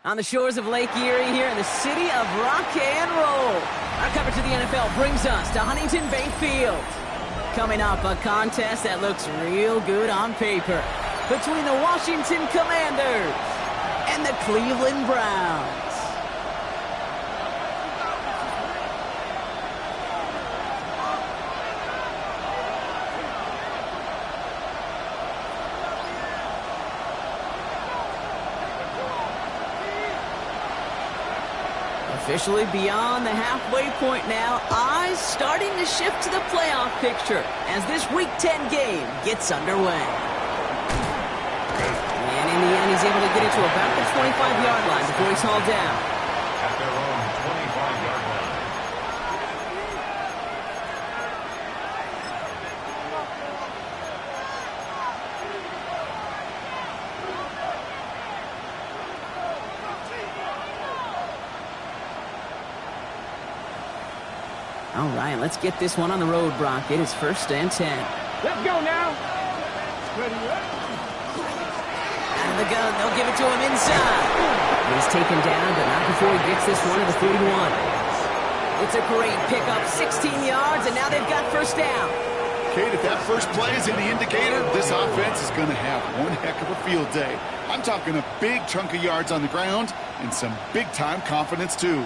On the shores of Lake Erie here in the city of rock and roll. Our coverage of the NFL brings us to Huntington Bank Field. Coming up, a contest that looks real good on paper between the Washington Commanders and the Cleveland Browns. Officially beyond the halfway point now, eyes starting to shift to the playoff picture as this Week 10 game gets underway. And in the end, he's able to get it to about the 25-yard line before he's hauled down. At their own 25-yard line. All right, let's get this one on the road, Brock. It is 1st and 10. Let's go now. Ready up. Out of the gun, they'll give it to him inside. He's taken down, but not before he gets this one to the 31. It's a great pickup, 16 yards, and now they've got 1st down. Kate, if that first play is any indicator, this offense is going to have one heck of a field day. I'm talking a big chunk of yards on the ground and some big-time confidence, too.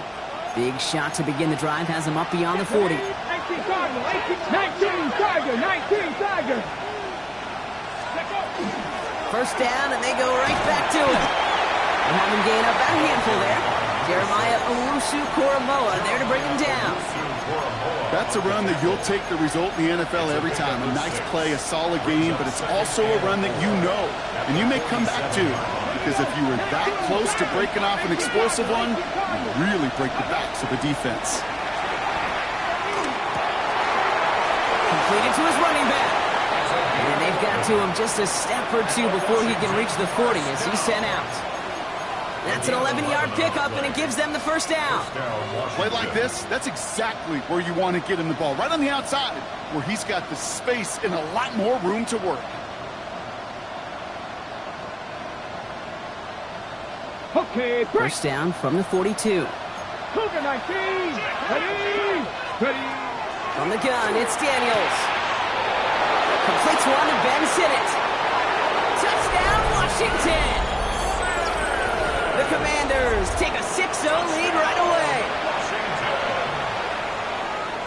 Big shot to begin the drive has him up beyond the 40. 19 Tiger, 19 Tiger. 1st down, and they go right back to it. They have him gain up a handful there. Jeremiah Owusu-Koramoah there to bring him down. That's a run that you'll take the result in the NFL every time. A nice play, a solid game, but it's also a run that you know, and you may come back to. Because if you were that close to breaking off an explosive one, you really break the backs of the defense. Completed to his running back. And they've got to him just a step or two before he can reach the 40 as he's sent out. That's an 11-yard pickup, and it gives them the 1st down. Play like this, that's exactly where you want to get him the ball. Right on the outside, where he's got the space and a lot more room to work. Okay, 1st down from the 42. Cougar 19. Ready. From the gun, it's Daniels. Completes one to Ben Sinnott. Touchdown, Washington! The Commanders take a 6-0 lead right away.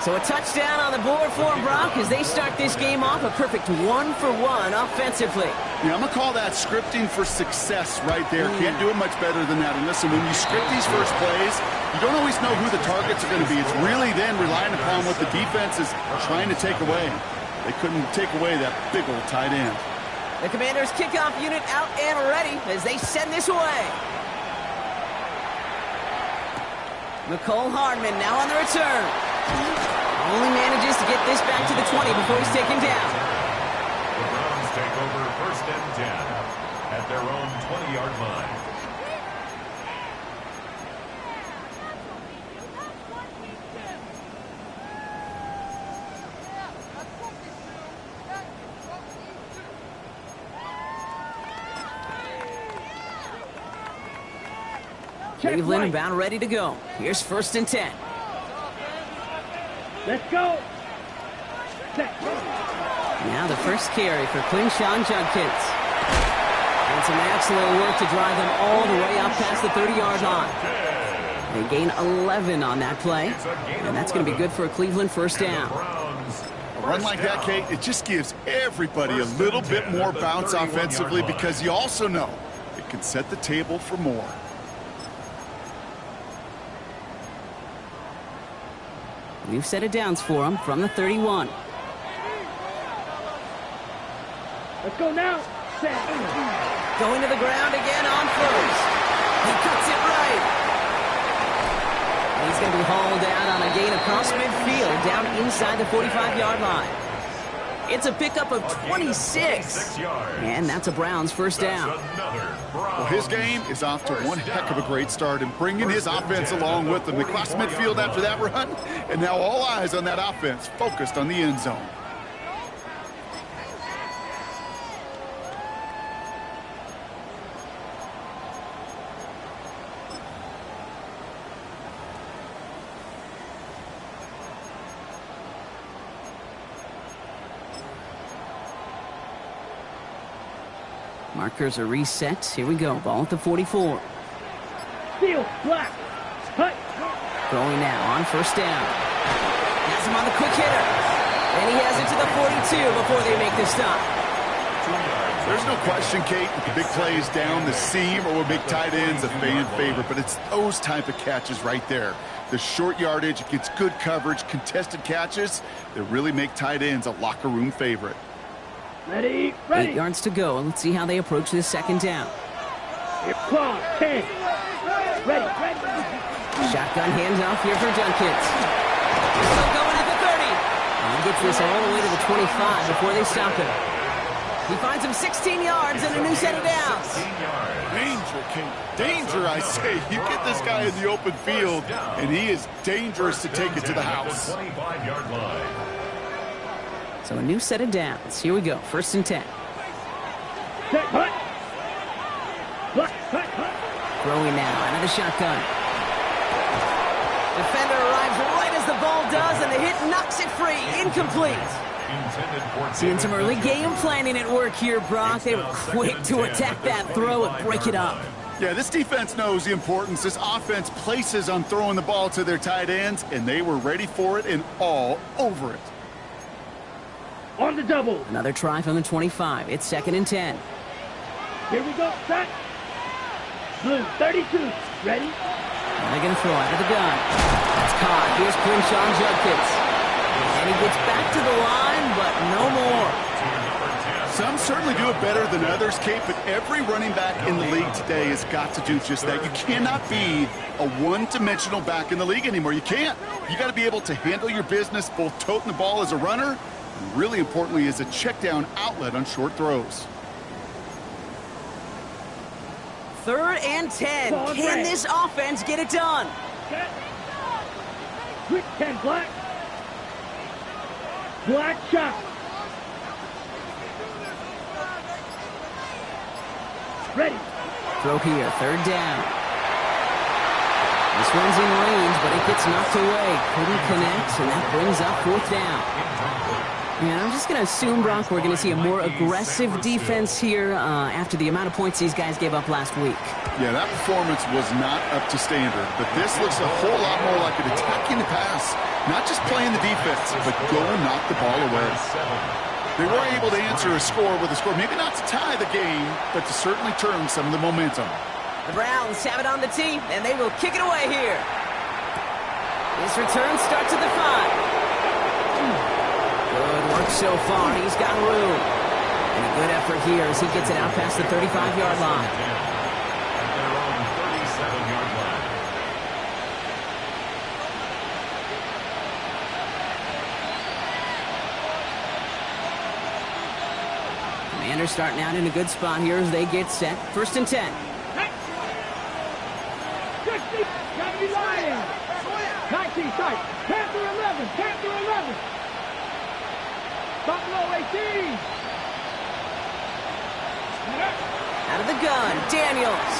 So a touchdown on the board for Brock as they start this game off a perfect 1-for-1 offensively. Yeah, I'm going to call that scripting for success right there. Can't do it much better than that. And listen, when you script these first plays, you don't always know who the targets are going to be. It's really then relying upon what the defense is trying to take away. They couldn't take away that big old tight end. The Commanders' kickoff unit out and ready as they send this away. McCole Hardman now on the return. Only manages to get this back to the 20 before he's taken down. The Browns take over 1st and 10 at their own 20-yard line. Cleveland about ready to go. Here's 1st and 10. Let's go. Now the first carry for Quinshawn Judkins. And some excellent work to drive them all the way up past the 30-yard line. They gain 11 on that play, and that's going to be good for a Cleveland 1st down. A run like that, Kate, it just gives everybody a little bit more bounce offensively because you also know it can set the table for more. New set of downs for him from the 31. Let's go now. Set. Going to the ground again on 1st. He cuts it right. He's going to be hauled out on a gain across midfield down inside the 45-yard line. It's a pickup of 26. And that's a Browns first down. Well, his game is off to one heck of a great start and bringing his offense along with him. They crossed midfield after that run, and now all eyes on that offense focused on the end zone. Markers are reset. Here we go. Ball at the 44. Field, black. Cut. Throwing now on first down. Has him on the quick hitter. And he has it to the 42 before they make the stop. There's no question, Kate, that the big plays down the seam or with big tight ends a fan favorite, but it's those type of catches right there. The short yardage, it gets good coverage, contested catches that really make tight ends a locker room favorite. Ready. 8 yards to go. Let's see how they approach this second down. Here, claw, 10. Ready. Shotgun handoff here for Dunkins. Still going at the 30. And he gets this all the way to the 25 before they stop him. He finds him 16 yards and a new set of downs. Danger, Kate. Danger, I say. You get this guy in the open field, and he is dangerous to take it to the house. 25-yard line. So a new set of downs. Here we go. First and 10. Set, cut. Black, cut. Throwing now out of the shotgun. Defender arrives right as the ball does, and the hit knocks it free. Incomplete. Seeing some early game planning at work here, Brock. They were quick to attack that throw and break it up. Yeah, this defense knows the importance this offense places on throwing the ball to their tight ends, and they were ready for it and all over it. On the double. Another try from the 25. It's second and 10. Here we go, set. Blue, 32. Ready? Now they're going to throw out of the gun. It's caught. Here's Quinshawn Judkins. And he gets back to the line, but no more. Some certainly do it better than others, Kate, but every running back in the league today has got to do just that. You cannot be a one-dimensional back in the league anymore. You can't. You got to be able to handle your business, both toting the ball as a runner, and really importantly as a check-down outlet on short throws. Third and 10. Can this offense get it done? Set. Quick 10, black. Black shot. Ready. Throw here. Third down. This one's in range, but it gets knocked away. Couldn't connect, and that brings up fourth down. And I'm just going to assume, Brock, we're going to see a more aggressive defense here after the amount of points these guys gave up last week. Yeah, that performance was not up to standard, but this looks a whole lot more like an attacking the pass. Not just playing the defense, but go and knock the ball away. They were able to answer a score with a score, maybe not to tie the game, but to certainly turn some of the momentum. The Browns have it on the tee, and they will kick it away here. This return starts at the 5. Good work so far. He's got room. And a good effort here as he gets it out past the 35-yard line. At their own 37-yard line. Commanders starting out in a good spot here as they get set. First and 10. Gotta be lying. 19 sight. Panther 11. Panther 11. Buffalo 18. Out of the gun, Daniels.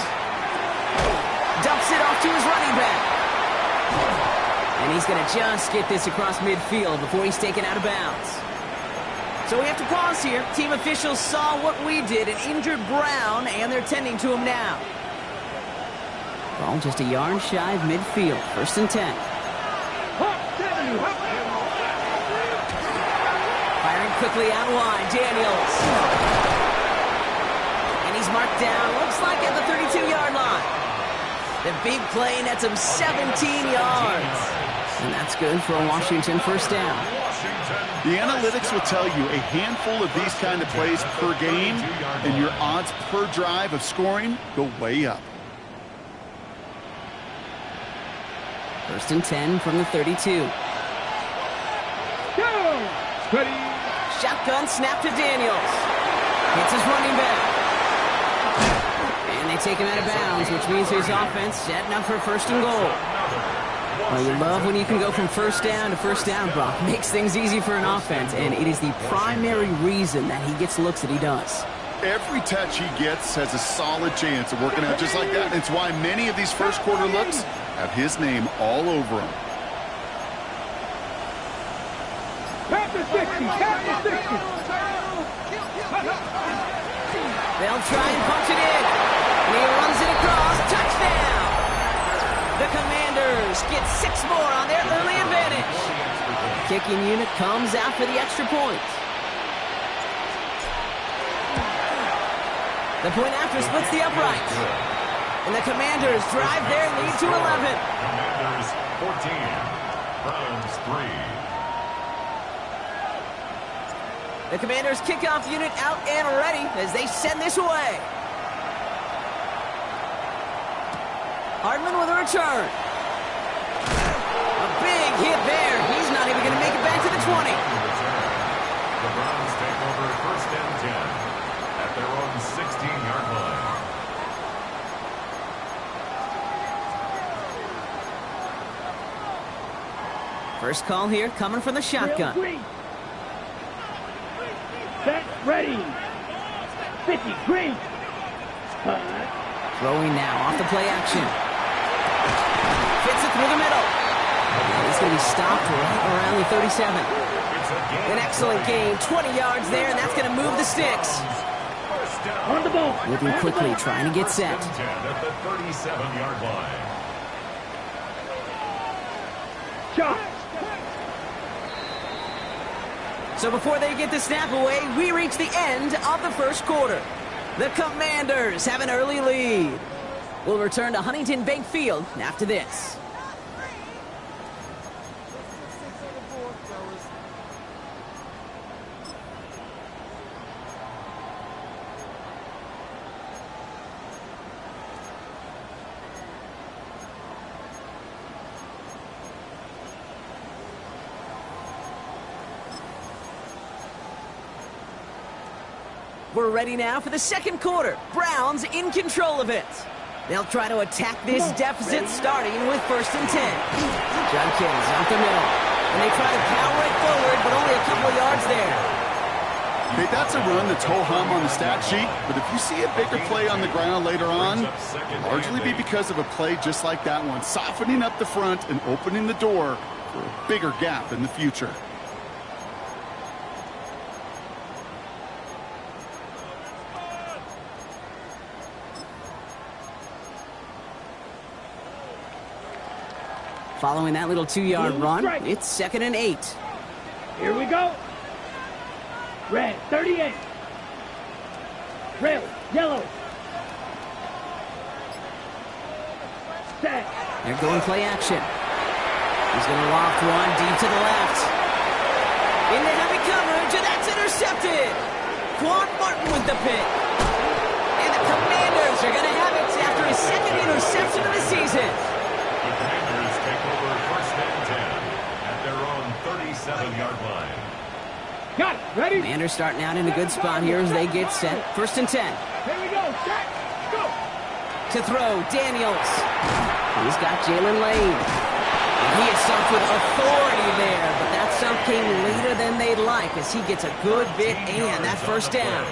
Dumps it off to his running back. And he's going to just get this across midfield before he's taken out of bounds. So we have to pause here. Team officials saw what we did, an injured Brown, and they're tending to him now. Ball just a yard shy of midfield. First and 10. Firing quickly out wide, Daniels. And he's marked down, looks like at the 32-yard line. The big play nets him 17 yards. And that's good for a Washington first down. The analytics will tell you a handful of these kind of plays per game, and your odds per drive of scoring go way up. First and 10 from the 32. Go! Ready. Shotgun snap to Daniels. Hits his running back. And they take him out of bounds, which means his offense setting up for first and goal. Well, you love when you can go from first down to first down, Brock. Makes things easy for an offense, and it is the primary reason that he gets looks that he does. Every touch he gets has a solid chance of working out just like that. It's why many of these first quarter looks have his name all over them. Pass to 60. Pass to 60. They'll try and punch it in. And he runs it across. Touchdown! The Commanders get 6 more on their early advantage. Kicking unit comes out for the extra point. The point after splits the uprights. And the Commanders drive their lead to 11. Commanders 14, Browns 3. The Commanders kickoff unit out and ready as they send this away. Hardman with a return. A big hit there. He's not even going to make it back to the 20. The Browns take over first and 10 at their own 16-yard line. First call here coming from the shotgun. Set, ready. 50, green. Throwing now off the play action. Fits it through the middle. And he's going to be stopped right around the 37. An excellent gain. 20 yards there, and that's going to move the sticks. On the ball. Moving quickly, trying to get set. 10 at the 37-yard line. Shot. So before they get the snap away, we reach the end of the first quarter. The Commanders have an early lead. We'll return to Huntington Bank Field after this. We're ready now for the second quarter. Browns in control of it. They'll try to attack this deficit starting with first and 10. Judkins out the middle. And they try to power it forward, but only a couple yards there. Hey, that's a run that's ho-hum on the stat sheet, but if you see a bigger play on the ground later on, it'll largely be because of a play just like that one, softening up the front and opening the door for a bigger gap in the future. Following that little 2-yard run, it's 2nd and 8. Here we go. Red, 38. Red, yellow. Set. They're going play action. He's going to loft one deep to the left. Into heavy coverage, and that's intercepted. Quan Martin with the pick. And the Commanders are going to have it after his second interception of the season. The Commanders take over first and 10 at their own 37-yard line. Got it. Ready? Commanders starting out in a good spot here as they get set. First and 10. Here we go. Set. Go. To throw, Daniels. He's got Jalen Lane. And he is stumped with authority there, but that stump came later than they'd like as he gets a good bit and that first down.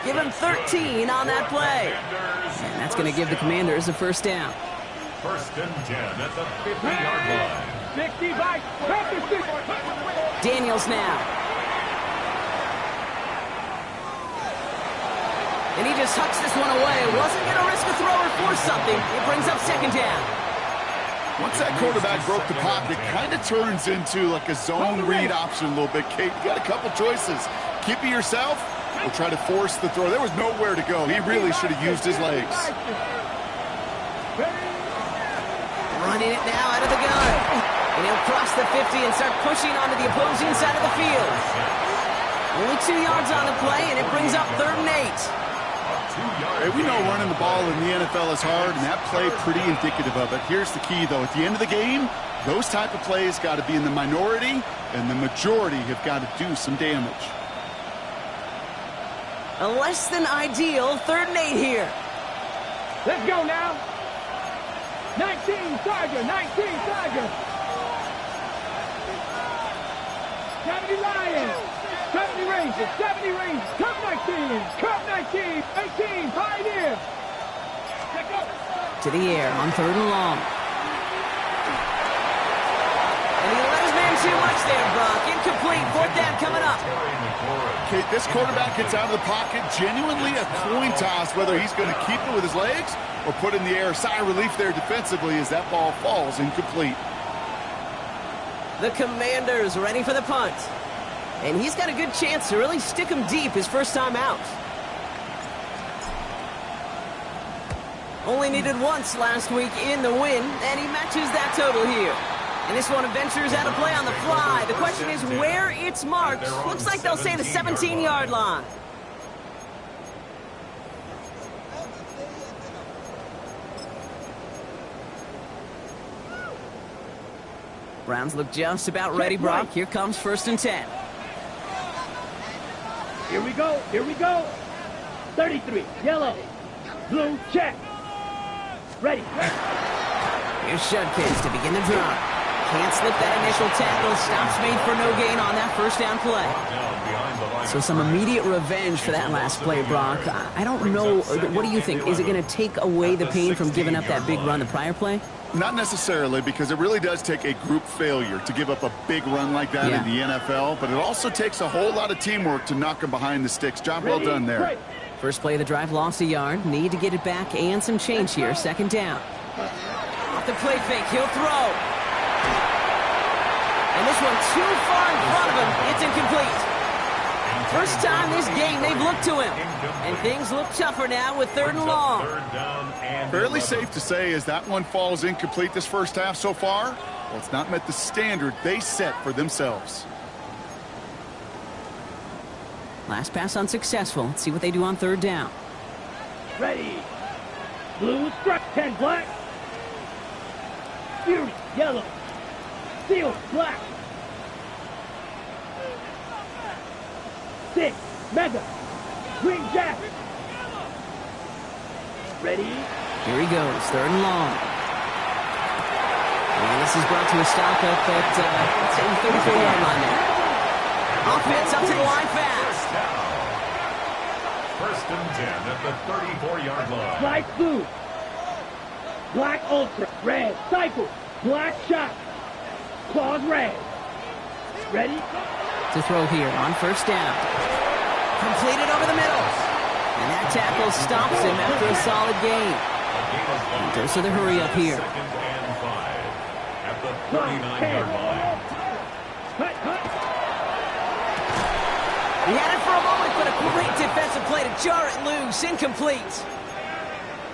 Give him 13 on that play. And that's going to give the Commanders a first down. First and 10 at the 50-yard line. 65. Daniels now. And he just hucks this one away. Wasn't going to risk a throw or force something. It brings up second down. Once that quarterback broke the pocket, it kind of turns into like a zone read option a little bit. Kate, you got a couple choices. Keep it yourself or try to force the throw. There was nowhere to go. He really should have used his legs. Running it now out of the gun. And he'll cross the 50 and start pushing onto the opposing side of the field. Only 2 yards on the play, and it brings up 3rd and 8. Hey, we know running the ball in the NFL is hard, and that play pretty indicative of it. Here's the key, though. At the end of the game, those type of plays got to be in the minority, and the majority have got to do some damage. A less than ideal 3rd and 8 here. Let's go now. 19, Tiger, 19, Tiger. 70 Lions, 70 Rangers, 70 Rangers, Cup 19, Cup 19, 18, Pioneer. To the air on 3rd and long. And he let his man too much there, Brock. Incomplete, 4th down coming up. Okay, this quarterback gets out of the pocket, genuinely a coin toss whether he's going to keep it with his legs or put in the air. Sigh of relief there defensively as that ball falls incomplete. The Commanders ready for the punt. And he's got a good chance to really stick him deep his first time out. Only needed once last week in the win, and he matches that total here. And this one ventures out of play on the fly. The question is where it's marked. Looks like they'll say the 17-yard line. Browns look just about ready, Brock. Here comes 1st and 10. Here we go, here we go. 33, yellow, blue, check. Ready. Here's Shudkins to begin the drive. Can't slip that initial tackle. Stops made for no gain on that 1st down play. So some immediate revenge for that last play, Brock. I don't know. What do you think? Is it going to take away the pain from giving up that big run the prior play? Not necessarily, because it really does take a group failure to give up a big run like that in the NFL, but it also takes a whole lot of teamwork to knock them behind the sticks. Job well done there. First play of the drive, lost a yard. Need to get it back and some change here. 2nd down. Off the play fake, he'll throw. And this one too far in front of him. It's incomplete. First time this game they've looked to him. And things look tougher now with 3rd and long. Fairly safe to say as that one falls incomplete this first half so far, well, it's not met the standard they set for themselves. Last pass unsuccessful. Let's see what they do on 3rd down. Ready. Blue, struck, 10, black. Fury, yellow. Steel, black. 6, mega. Green jack. Ready. Here he goes, 3rd and long. And this is brought to a stop up at, let's say, the 34-yard line there. Offense up to the line fast. 1st and 10 at the 34-yard line. Light blue. Black ultra. Red. Cycle. Black shot. Claws red. Ready? To throw here on 1st down. Completed over the middle. And that tackle stops him after a solid gain. Dose of the hurry up here. 2nd and 5 at the 39-yard line. Hut, hut. He had it for a moment, but a great defensive play to jar it loose. Incomplete.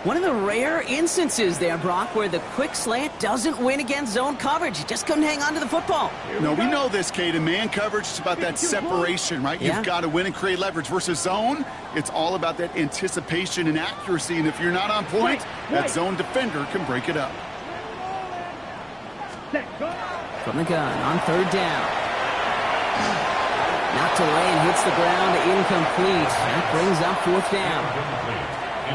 One of the rare instances there, Brock, where the quick slant doesn't win against zone coverage. He just couldn't hang on to the football. No, we know this, Kate. In man coverage, it's about that separation, right? Yeah. You've got to win and create leverage versus zone. It's all about that anticipation and accuracy, and if you're not on point, that zone defender can break it up. From the gun on 3rd down. Knocked away and hits the ground. Incomplete. That brings up 4th down.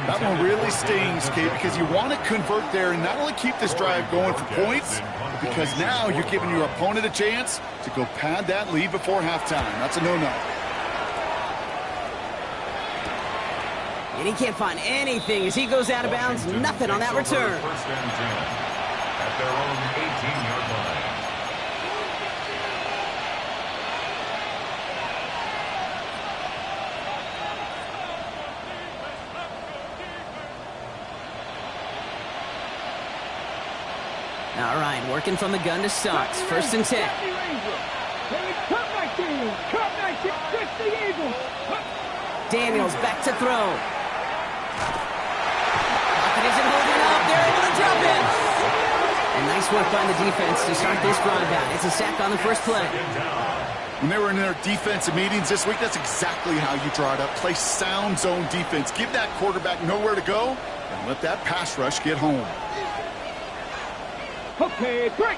That one really stings, Kate, because you want to convert there and not only keep this drive going for points, because now you're giving your opponent a chance to go pad that lead before halftime. That's a no-no. And he can't find anything as he goes out of bounds. Nothing on that return. 1st and 10 at their own 18-yard line. All right, working from the gun to start. 1st and 10. Cup 19, Cup 19, 60 Eagles. Daniels back to throw. Pocket isn't holding up. They're able to drop it. And nice work by the defense to start this drive out. It's a sack on the first play. When they were in their defensive meetings this week, that's exactly how you draw it up. Play sound zone defense. Give that quarterback nowhere to go and let that pass rush get home. Okay, break.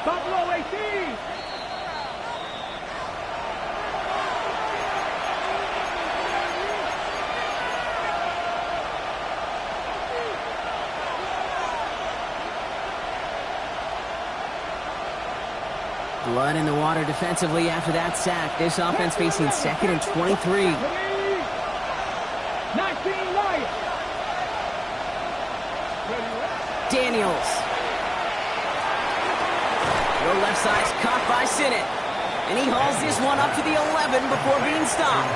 Buffalo 18. Blood in the water defensively after that sack. This offense facing 2nd and 23. 19 Lions. Daniels. Your left side's caught by Sinnott. And he hauls this one up to the 11 before being stopped.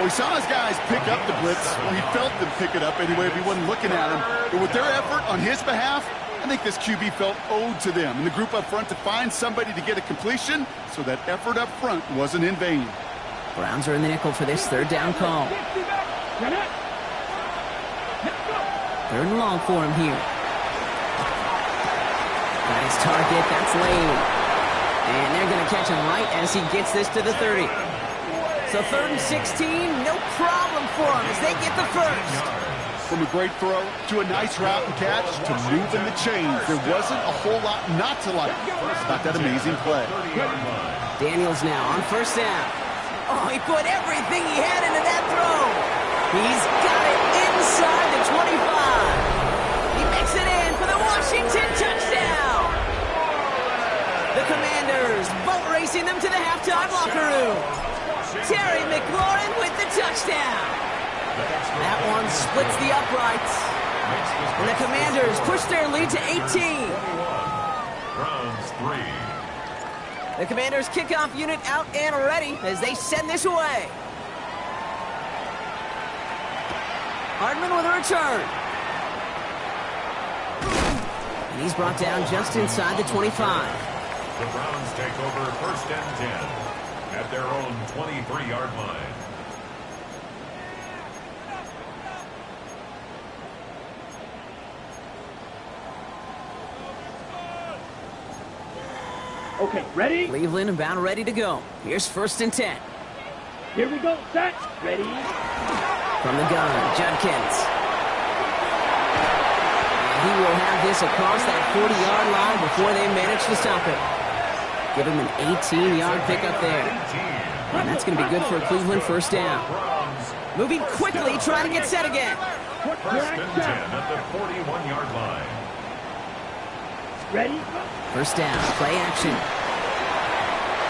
Well, he saw his guys pick up the blitz. Well, he felt them pick it up anyway if he wasn't looking at him. But with their effort on his behalf, I think this QB felt owed to them and the group up front to find somebody to get a completion, so that effort up front wasn't in vain. Browns are in the nickel for this 3rd down call. 3rd and long for him here. Got his target. That's Lane. And they're going to catch him right as he gets this to the 30. So 3rd and 16, no problem for him as they get the first. From a great throw to a nice route and catch to moving the chains, there wasn't a whole lot not to like about that amazing play. Daniels now on 1st down. Oh, he put everything he had into that throw. He's got it inside the 25. He makes it in for the Washington touchdown. The Commanders boat racing them to the halftime locker room. Terry McLaurin with the touchdown. That one splits the uprights. And the Commanders push their lead to 18. Browns 3. The Commanders kickoff unit out and ready as they send this away. Hardman with a return. And he's brought down just inside the 25. The Browns take over 1st and 10 at their own 23-yard line. Okay, ready? Cleveland about ready to go. Here's 1st and 10. Here we go, set, ready. From the gun, Judkins. And he will have this across that 40-yard line before they manage to stop it. Give him an 18-yard pickup there. And that's going to be good for a Cleveland 1st down. Moving quickly, trying to get set again. 1st and 10 at the 41-yard line. Ready? 1st down, play action.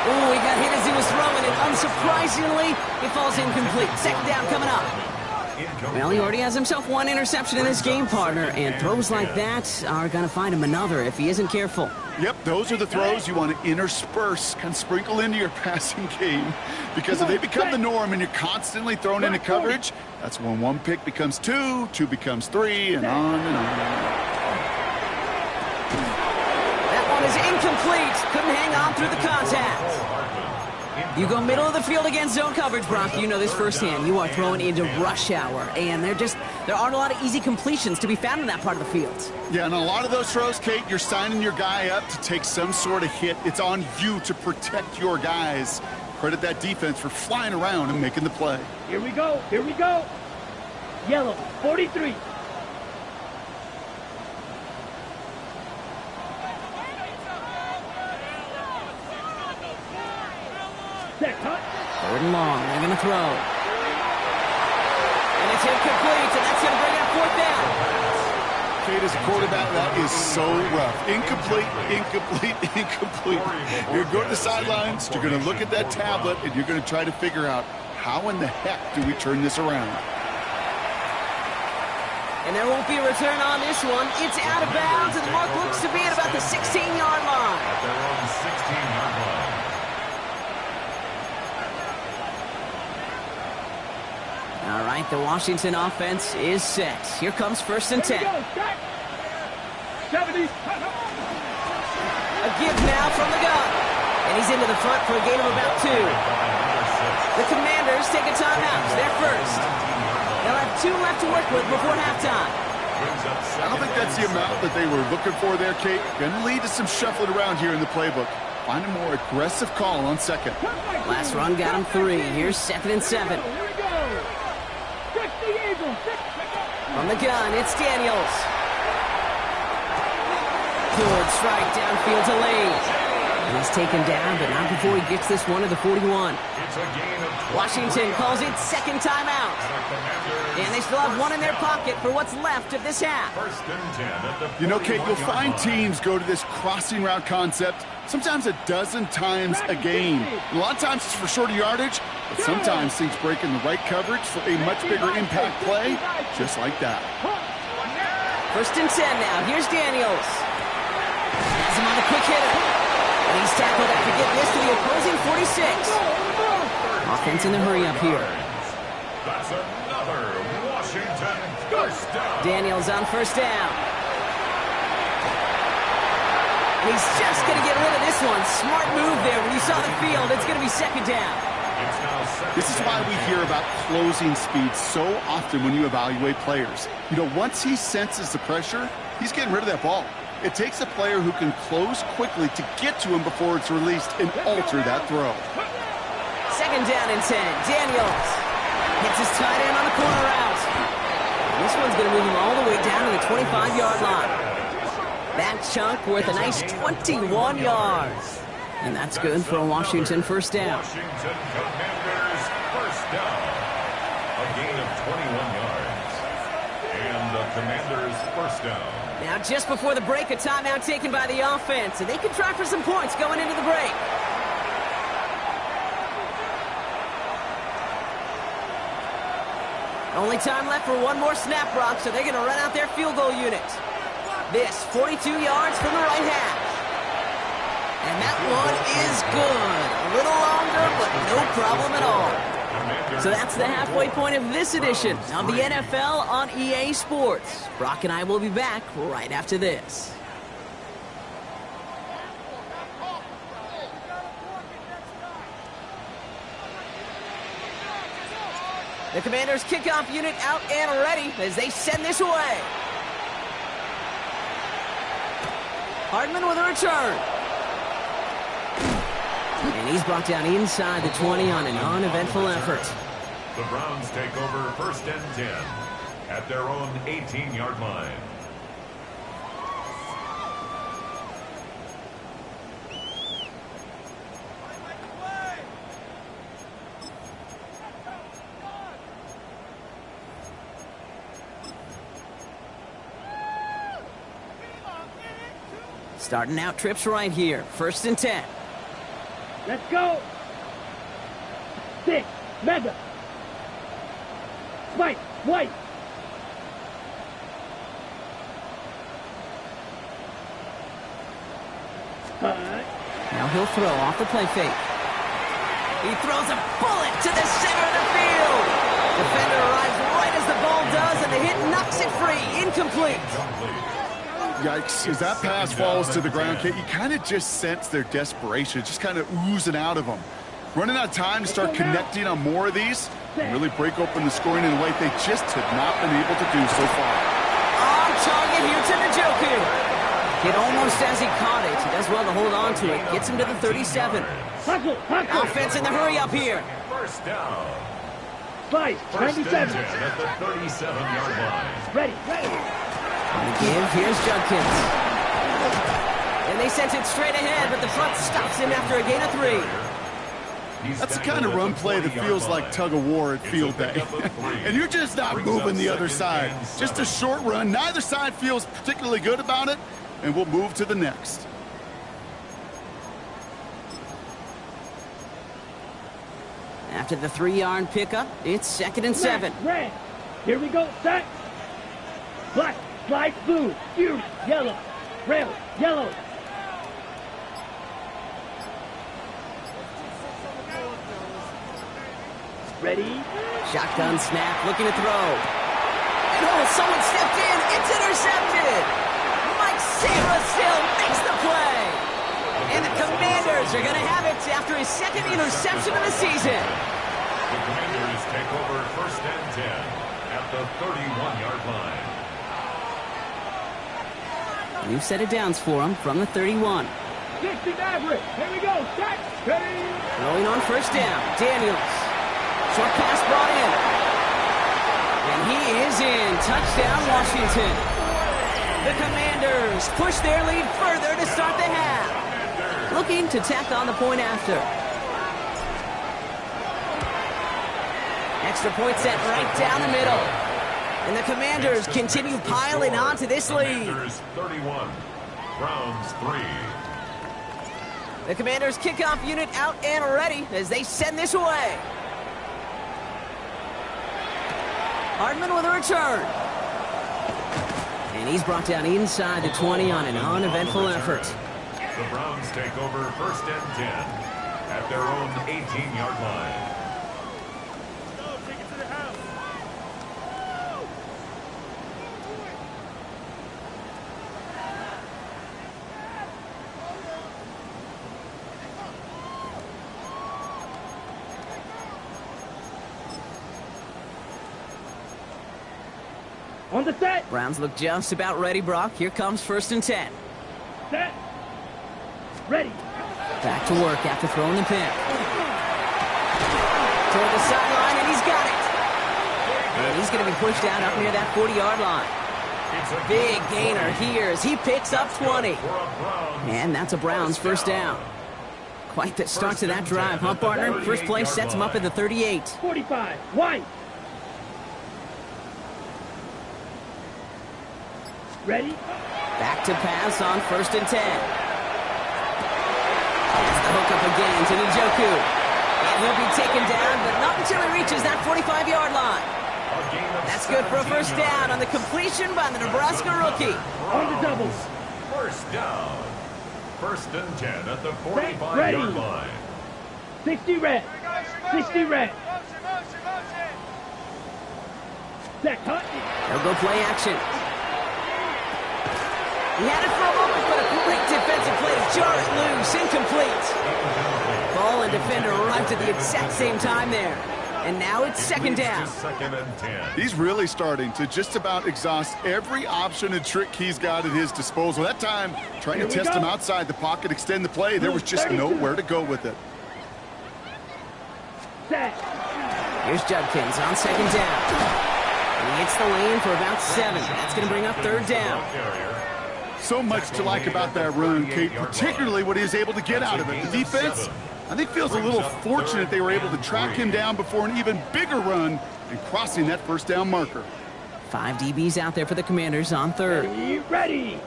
Oh, he got hit as he was throwing it. Unsurprisingly, it falls incomplete. 2nd down coming up. Well, he already has himself one interception in this game, partner, and throws like that are going to find him another if he isn't careful. Yep, those are the throws you want to intersperse, kind of sprinkle into your passing game, because if they become the norm and you're constantly thrown into coverage, that's when 1 pick becomes 2, 2 becomes 3, and on and on. That one is incomplete. Couldn't hang on through the contact. You go middle of the field against zone coverage, Brock. You know this firsthand. You are throwing into rush hour, and there aren't a lot of easy completions to be found in that part of the field. Yeah, and a lot of those throws, Kate, you're signing your guy up to take some sort of hit. It's on you to protect your guys. Credit that defense for flying around and making the play. Here we go, here we go. Yellow, 43. Set, huh? 3rd and long, they're going to throw. And it's incomplete, and that's going to bring up 4th down. Kate, as a quarterback, that is so rough. Incomplete, incomplete, incomplete. You're going to the sidelines, you're going to look at that tablet, and you're going to try to figure out how in the heck do we turn this around. And there won't be a return on this one. It's out of bounds, and the mark looks to be at about the 16-yard line. At their own 16-yard line. All right, the Washington offense is set. Here comes 1st and 10. Here we go, set. 70. A give now from the gun. And he's into the front for a gain of about 2. The Commanders take a timeout. They're first. They'll have 2 left to work with before halftime. brings up I don't think that's the amount that they were looking for there, Kate. Going to lead to some shuffling around here in the playbook. Find a more aggressive call on second. Last run got him 3. Here's 2nd and 7. Here we go. Check the Eagles. From the gun, it's Daniels. Good strike downfield to Lee. And he's taken down, but not before he gets this one to the 41. It's a gain of 20 Washington calls it second timeout. Commanders. And they still have one in their pocket for what's left of this half. First and 10 at the You know, Kate, you'll 41-yard find line. teams go to this crossing route concept sometimes a dozen times a game. A lot of times it's for shorter yardage, but sometimes teams break in the right coverage for a much bigger impact play, just like that. First and 10 now. Here's Daniels. Has him on the quick hitter. And he's tackled after getting this to the opposing 46. Offense in the hurry up here. That's another Washington first down. Daniels on first down. And he's just going to get rid of this one. Smart move there. When you saw the field, it's going to be second down. It's now second This is why we hear about closing speed so often when you evaluate players. You know, once he senses the pressure, he's getting rid of that ball. It takes a player who can close quickly to get to him before it's released and alter that throw. Second down and 10. Daniels hits his tight end on the corner out. This one's going to move him all the way down to the 25-yard line. That chunk worth a nice 21 yards. And that's good for a Washington first down. Washington Commanders first down. A gain of 21 yards. And the Commanders first down. Now, just before the break, a timeout taken by the offense, and they can try for some points going into the break. Only time left for one more snap, Brock, so they're going to run out their field goal unit. This, 42 yards from the right hash. And that one is good. A little longer, but no problem at all. So that's the halfway point of this edition of the NFL on EA Sports. Brock and I will be back right after this. The Commanders' kickoff unit out and ready as they send this away. Hardman with a return. And he's brought down inside the 20 on an uneventful effort. The Browns take over first and 10 at their own 18-yard line. Starting out trips right here. First and 10. Let's go. 6. Mega. White. Now he'll throw off the play fake. He throws a bullet to the center of the field. Defender arrives right as the ball does, and the hit knocks it free. Incomplete. Yikes. As that pass falls to the ground, Kate, you kind of just sense their desperation, just kind of oozing out of them. Running out of time to start connecting on more of these and really break open the scoring in a way they just have not been able to do so far. On target here to Njoku. Hit almost as he caught it. He does well to hold on to it. Gets him to the 37. Hustle. Offense in the hurry up here. First down. 5. First and 97. 10 at the 37-yard line. Ready. On the give, here's Judkins. And they sent it straight ahead, but the front stops him after a gain of 3. That's the kind of run play that feels like tug-of-war at field day. And you're just not moving the other side. Just a short run. Neither side feels particularly good about it, and we'll move to the next. After the 3-yard pickup, it's 2nd and 7. Red. Here we go. Set. Black. Slide. Blue. Fuse. Yellow. Red. Yellow. Ready? Shotgun snap, looking to throw. And oh, someone stepped in. It's intercepted. Mike Sarah still makes the play. And the Commanders are going to have it after his second interception of the season. The Commanders take over first and 10 at the 31-yard line. New set of downs for him from the 31. 60 Maverick. Here we go. Set. Ready. Throwing on first down. Daniels. Short pass brought in. And he is in. Touchdown, Washington. The Commanders push their lead further to start the half. Looking to tack on the point after. Extra point set right down the middle. And the Commanders continue piling on to this lead. 31, Browns 3. The Commanders kickoff unit out and ready as they send this away. Hardman with a return. And he's brought down inside the 20 on an uneventful effort. The Browns take over 1st and 10 at their own 18-yard line. On the set. Browns look just about ready, Brock. Here comes 1st and 10. Set. Ready. Back to work after throwing the pick. Toward the sideline, and he's got it. And he's going to be pushed down up near that 40-yard line. Big gainer here as he picks up 20. And that's a Browns first down. Quite the start to that drive, huh, partner? First play sets him up at the 38. 45. White. Ready. Back to pass on 1st and 10. That's the hook up again to Njoku. And he'll be taken down, but not until he reaches that 45-yard line. That's good for a first down on the completion by the Nebraska rookie. On the doubles. First down. 1st and 10 at the 45-yard line. 60 red. 60 red. Set. Cut. They'll go play action. He had it for a moment, but a great defensive play to jar it loose. Incomplete. Ball and defender arrived at the exact same time there. And now it's 2nd down. 2nd and 10. He's really starting to just about exhaust every option and trick he's got at his disposal. That time, trying to test him outside the pocket, extend the play, there was just nowhere to go with it. Set. Here's Judkins on 2nd down. And he hits the lane for about 7. That's going to bring up 3rd down. So much to like about that run, Kate, particularly what he was able to get out of it. The defense, I think, feels a little fortunate they were able to track him down before an even bigger run and crossing that first down marker. 5 DBs out there for the Commanders on 3rd. Ready.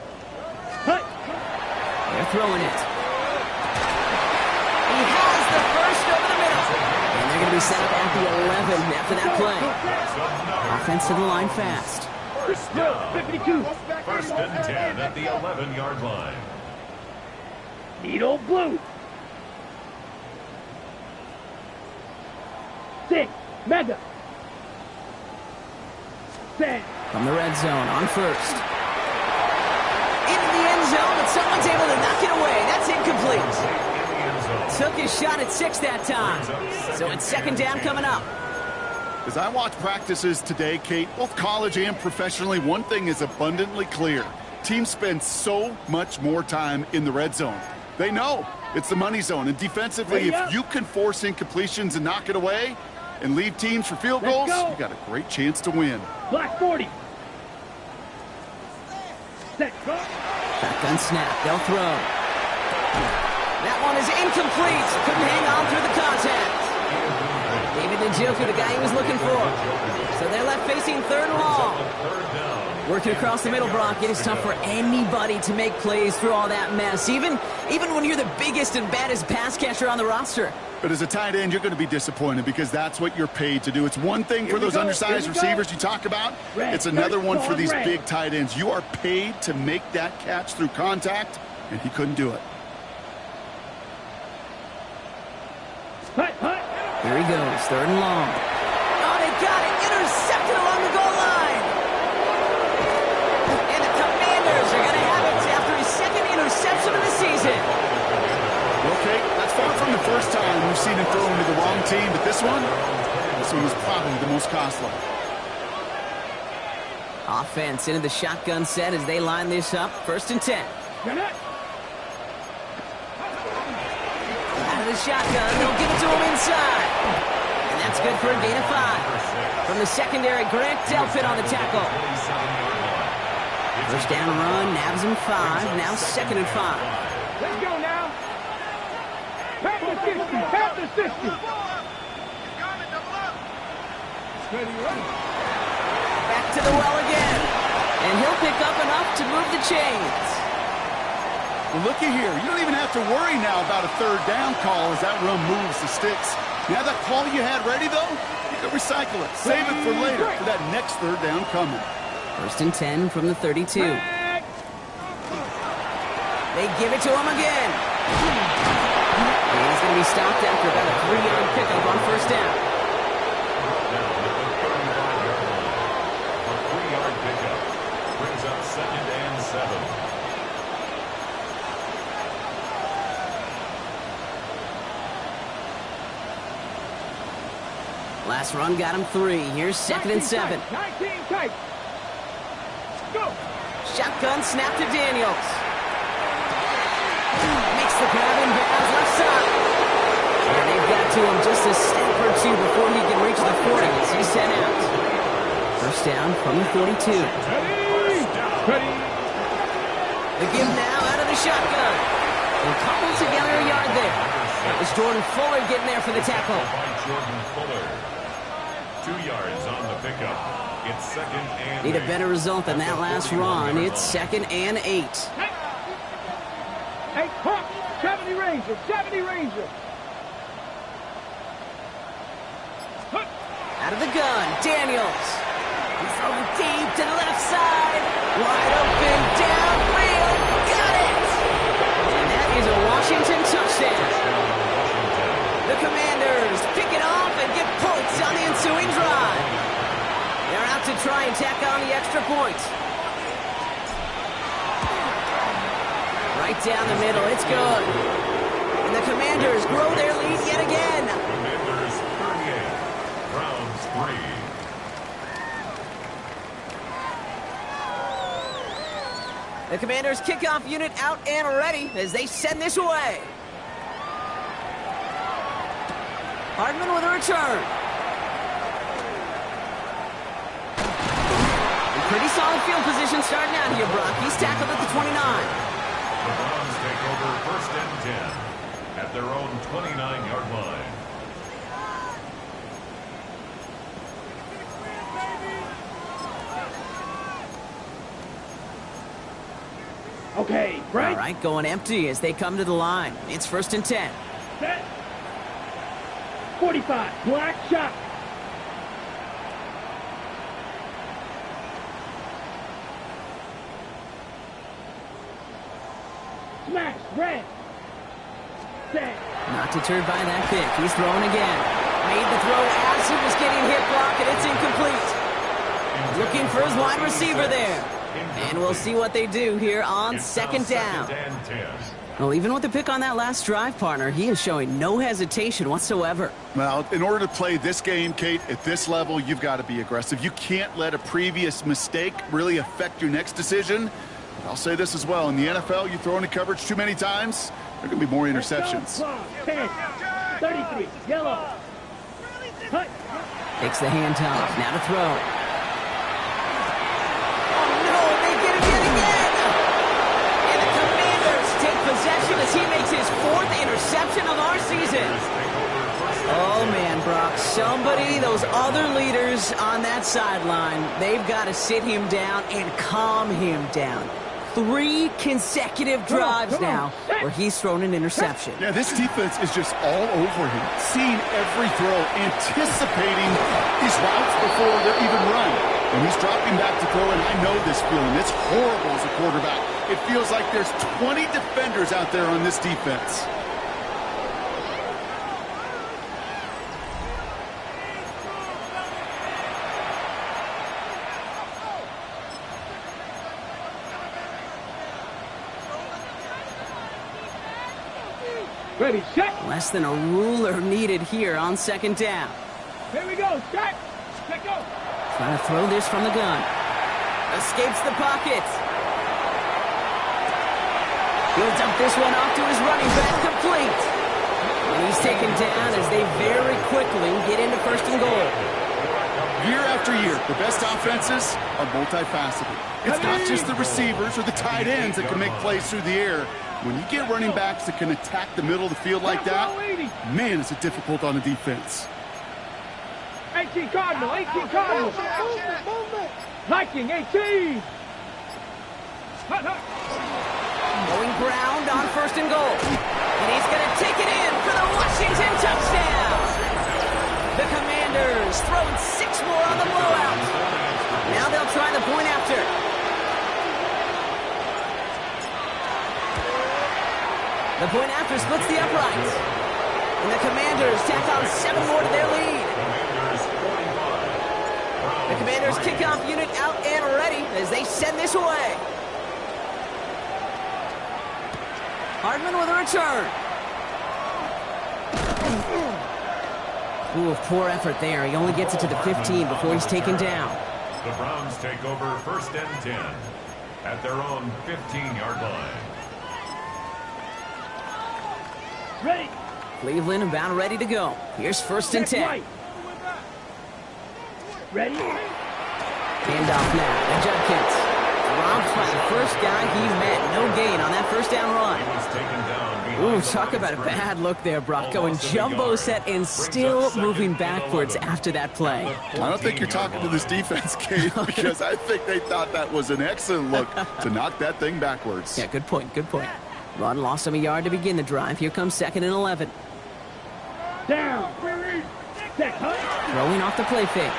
Cut. They're throwing it. He has the first over the middle. And they're going to be set up at the 11 after that play. Offense to the line fast. First down. 52. 1st and 10 at the 11-yard line. Needle blue. 6. Mega. Set. From the red zone on 1st. Into the end zone, but someone's able to knock it away. That's incomplete. Took his shot at 6 that time. So it's 2nd down coming up. As I watch practices today, Kate, both college and professionally, one thing is abundantly clear. Teams spend so much more time in the red zone. They know it's the money zone. And defensively, if you can force incompletions and knock it away and leave teams for field goals, you got a great chance to win. Black 40. Set. Shotgun snap. They'll throw. That one is incomplete. Couldn't hang on through the contact. David Njoku, the guy he was looking for. So they're left facing 3rd and long. Working across the middle, Brock. It is tough for anybody to make plays through all that mess, even when you're the biggest and baddest pass catcher on the roster. But as a tight end, you're going to be disappointed because that's what you're paid to do. It's one thing for those undersized receivers you talk about. It's another one for these big tight ends. You are paid to make that catch through contact, and he couldn't do it. Here he goes, 3rd and long. Oh, they got it. Intercepted along the goal line. And the Commanders are going to have it after his 2nd interception of the season. Okay, that's far from the first time we've seen him throw into the wrong team, but this one was probably the most costly. Offense into the shotgun set as they line this up. 1st and 10. Out of the shotgun, they'll give it to him inside. And that's good for a gain of 5. From the secondary, Grant Delpit on the tackle. 1st down run, nabs him 5. Now 2nd and 5. Let's go now. Tap the 60. Tap the 60. Back to the well again. And he'll pick up enough to move the chains. Well, looky here. You don't even have to worry now about a 3rd down call as that run moves the sticks. Now that call you had ready, though, you can recycle it. Save it for later for that next 3rd down coming. 1st and 10 from the 32. They give it to him again. And he's going to be stopped after about a 3-yard pickup on 1st down. A 3-yard pickup brings up 2nd and 7. Last run got him 3. Here's 2nd and 7. 19 tight. Go. Shotgun snap to Daniels. Makes the grab in bounds left side. And they've got to him just a step or 2 before he can reach the 40 as he's sent out. 1st down from the 42. Ready. The give now out of the shotgun. They'll couple together a yard there. That was Jordan Fuller getting there for the tackle. By Jordan Fuller. 2 yards on the pickup. It's 2nd and 8. Need a better result than that last run. It's 2nd and 8. Hey, Hawk. 70 Ranger. 70 Ranger. Out of the gun, Daniels. He's throwing deep to the left side. Wide open, downfield. Got it! And that is a Washington touchdown. The Commanders pick it off and get points on the ensuing drive. They're out to try and tack on the extra point. Right down the middle, it's good. And the Commanders grow their lead yet again. Commanders 38, Browns 3. The Commanders' kickoff unit out and ready as they send this away. Hardman with a return. Pretty solid field position starting out here, Brock. He's tackled at the 29. The Browns take over 1st and 10 at their own 29-yard line. Okay, right. All right, going empty as they come to the line. It's 1st and 10. Set. 45. Black shot. Smash. Red. Set. Not deterred by that pick. He's throwing again. Made the throw as he was getting hit, Brock, and it's incomplete. Looking for his wide receiver there. And we'll see what they do here on 2nd down. Well, even with the pick on that last drive, partner, he is showing no hesitation whatsoever. Well, in order to play this game, Kate, at this level, you've got to be aggressive. You can't let a previous mistake really affect your next decision. I'll say this as well. In the NFL, you throw into coverage too many times, there are going to be more interceptions. 10. 33. Yellow. Cut. Takes the handoff. Now to throw. Possession as he makes his 4th interception of our season. Oh, man, Brock. Somebody, those other leaders on that sideline, they've got to sit him down and calm him down. 3 consecutive drives now where he's thrown an interception. Yeah, this defense is just all over him. Seeing every throw, anticipating these routes before they're even run. And he's dropping back to throw, and I know this feeling. It's horrible as a quarterback. It feels like there's 20 defenders out there on this defense. Ready, set. Less than a ruler needed here on 2nd down. Here we go. Set. Set, go. Trying to throw this from the gun. Escapes the pocket. He'll dump this one off to his running back, complete. And he's taken down as they very quickly get into first and goal. Year after year, the best offenses are multifaceted. It's not just the receivers or the tight ends that can make plays through the air. When you get running backs that can attack the middle of the field like that, man, is it difficult on a defense. 18 Cardinal, 18 Cardinal. Viking, 18. Going ground on first and goal. And he's going to take it in for the Washington touchdown. The Commanders throwing 6 more on the blowout. Now they'll try the point after. The point after splits the uprights. And the Commanders tack on 7 more to their lead. The Commanders kickoff unit out and ready as they send this away. Hardman with a return. Ooh, poor effort there. He only gets it to the 15 before he's taken down. The Browns take over first and 10 at their own 15-yard line. Ready. Cleveland about ready to go. Here's first and 10. Right. Ready. Handoff now to Judkins. Robbed by the first guy he met. No gain on that first down run. He was taken down. Ooh, talk about a bad look there, Brock. Going jumbo set and still moving backwards after that play. I don't think you're talking to this defense, Kate, because I think they thought that was an excellent look to knock that thing backwards. Yeah, good point, good point. Run lost him a yard to begin the drive. Here comes second and 11. Down. Throwing off the play fake.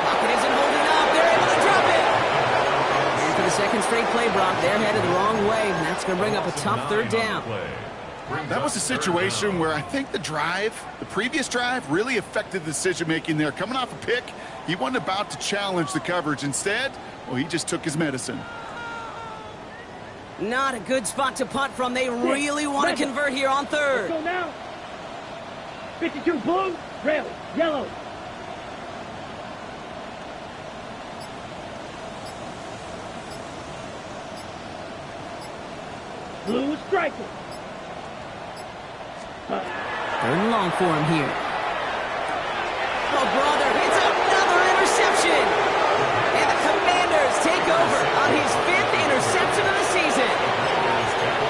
Pocket isn't holding up. They're able to drop it. And for the second straight play, Brock, they're headed the wrong way, and that's going to bring up a tough third down. That was a situation where I think the previous drive, really affected the decision-making there. Coming off a pick, he wasn't about to challenge the coverage. Instead, well, he just took his medicine. Not a good spot to punt from. They really want to convert here on third. Let's go now. 52 blue, red, yellow. Blue striker. Third and long for him here. Oh, brother, it's another interception. And the Commanders take over on his 5th interception of the season.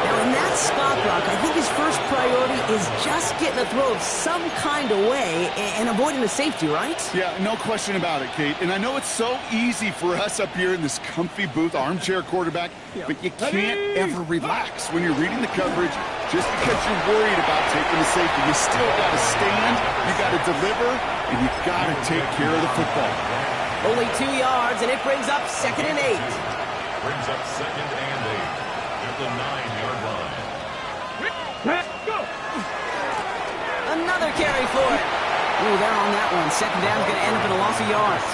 Now, in that spot, Brock, I think his first priority is just getting a throw of some kind of way and avoiding the safety, right? Yeah, no question about it, Kate. And I know it's so easy for us up here in this comfy booth, armchair quarterback, but you can't ever relax when you're reading the coverage just because you're worried about taking the safety. You still got to stand, you got to deliver, and you got to take care of the football. Only 2 yards, and it brings up second and 8. Brings up second and 8 at the 9-yard line. Go. Another carry for it. Ooh, they're on that one. Second down's going to end up in a loss of yards.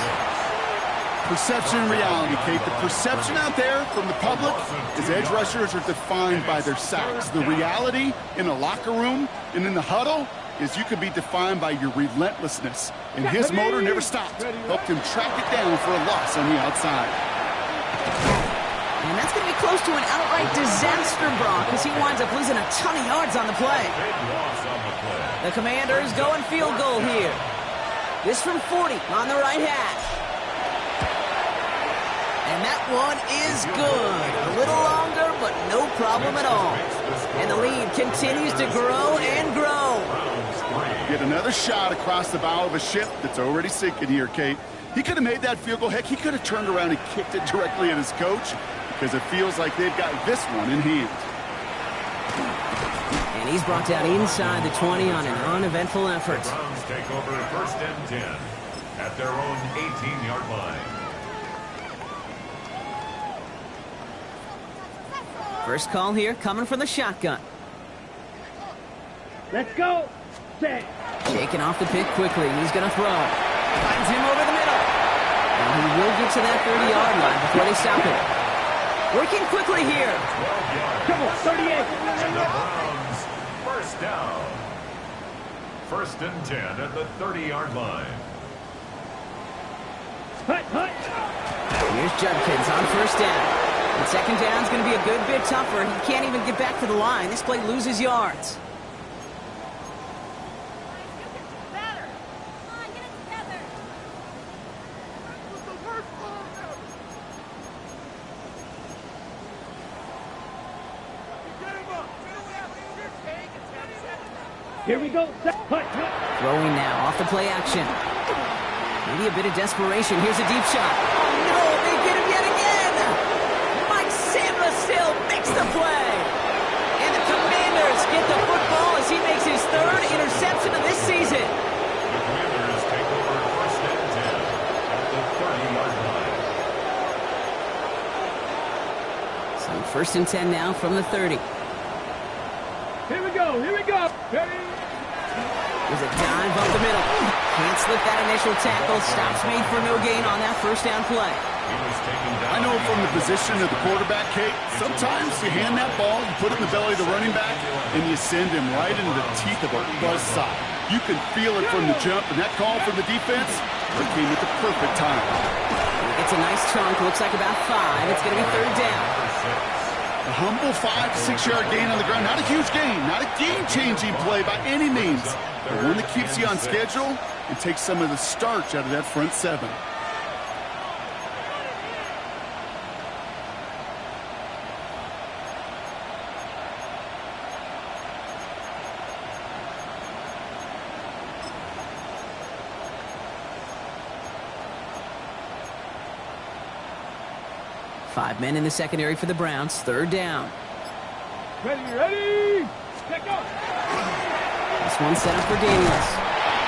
Perception and reality, Kate. The perception out there from the public is edge rushers are defined by their sacks. The reality in a locker room and in the huddle is you can be defined by your relentlessness. And his motor never stopped. Helped him track it down for a loss on the outside. And that's going to be close to an outright disaster, Brock, because he winds up losing a ton of yards on the play. Big loss on the play. The Commanders going field goal here. This from 40 on the right hash. And that one is good. A little longer, but no problem at all. And the lead continues to grow and grow. Get another shot across the bow of a ship that's already sinking here, Kate. He could have made that field goal. Heck, he could have turned around and kicked it directly at his coach because it feels like they've got this one in hand. And he's brought down inside the 20 on an uneventful effort. The Browns take over first and 10 at their own 18-yard line. First call here coming from the shotgun. Let's go. Set. Shaking off the pick quickly. He's going to throw. Finds him over the middle. And he will get to that 30-yard line before they stop him. Working quickly here. 12 yards. Come on, 38. And the Browns first down. First and 10 at the 30-yard line. Hut. Here's Judkins on first down. And second down's going to be a good bit tougher. He can't even get back to the line. This play loses yards. Here we go. Throwing now off the play action. Maybe a bit of desperation. Here's a deep shot. Oh, no, they get him yet again. Mike Sandler still makes the play. And the Commanders get the football as he makes his third interception of this season. The Commanders take over first and 10 at the 30-yard line. So first and 10 now from the 30. Here we go. Here we go. Ready? There's a dive up the middle. Can't slip that initial tackle. Stops made for no gain on that first down play. He was taken down. I know from the position of the quarterback, Kate, sometimes you hand that ball, you put it in the belly of the running back, and you send him right into the teeth of a buzzsaw. You can feel it from the jump, and that call from the defense, it came at the perfect time. It's a nice chunk. Looks like about 5. It's going to be third down. A humble 5 to 6 yard gain on the ground. Not a huge gain, not a game-changing play by any means, but one that keeps you on schedule and takes some of the starch out of that front seven. Five men in the secondary for the Browns. Third down. Ready, ready. Check out. This one set up for Daniels.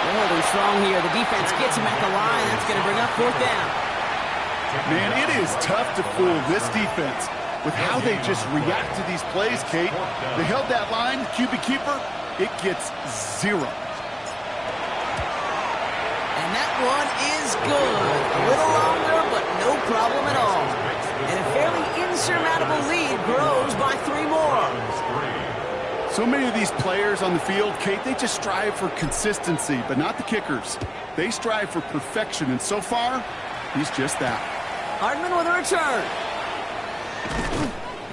They're holding strong here. The defense gets him at the line. That's going to bring up fourth down. Man, it is tough to fool this defense with how they just react to these plays, Kate. They held that line, QB keeper, it gets 0. And that one is good. A little longer, but no problem at all. And a fairly insurmountable lead grows by 3 more. So many of these players on the field, Kate, they just strive for consistency, but not the kickers. They strive for perfection, and so far, he's just that. Hardman with a return.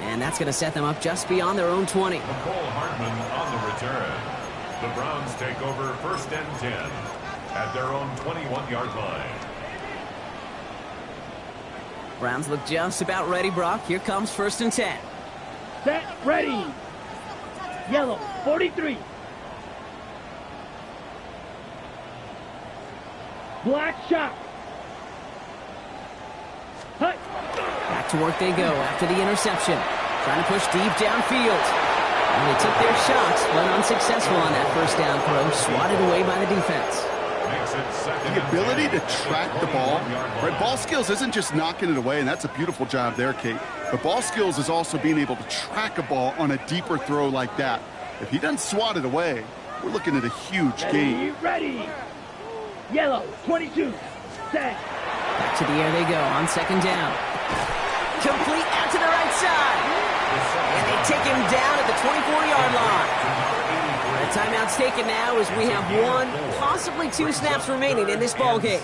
And that's going to set them up just beyond their own 20. McCole Hardman on the return. The Browns take over first and 10 at their own 21-yard line. Browns look just about ready, Brock. Here comes first and 10. Set, ready. Yellow, 43. Black shot. Hut. Back to work they go after the interception. Trying to push deep downfield. And they took their shots, but unsuccessful on that first down throw. Swatted away by the defense. The ability to track the ball, right? Ball skills isn't just knocking it away, and that's a beautiful job there, Kate. But ball skills is also being able to track a ball on a deeper throw like that. If he doesn't swat it away, we're looking at a huge gain. Ready. Yellow, 22. Set. Back to the air they go on second down. Complete out to the right side. And they take him down at the 24-yard line. The timeout's taken now as we have 1, possibly 2 snaps remaining in this ballgame.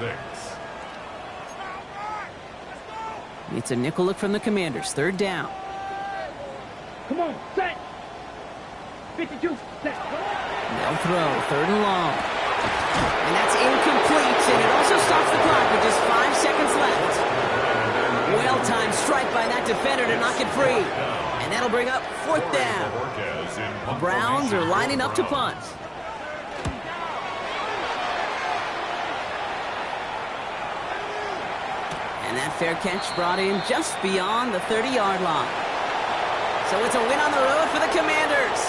It's a nickel look from the Commanders. Third down. Come on, set. 52, set. They'll throw. Third and long. And that's incomplete, and it also stops the clock with just 5 seconds left. Well-timed strike by that defender to knock it free. And that'll bring up fourth down. The Browns are lining up to punt. And that fair catch brought in just beyond the 30-yard line. So it's a win on the road for the Commanders.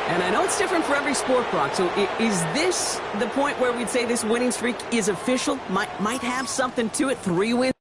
And I know it's different for every sport, Brock. So is this the point where we'd say this winning streak is official? Might have something to it. 3 wins.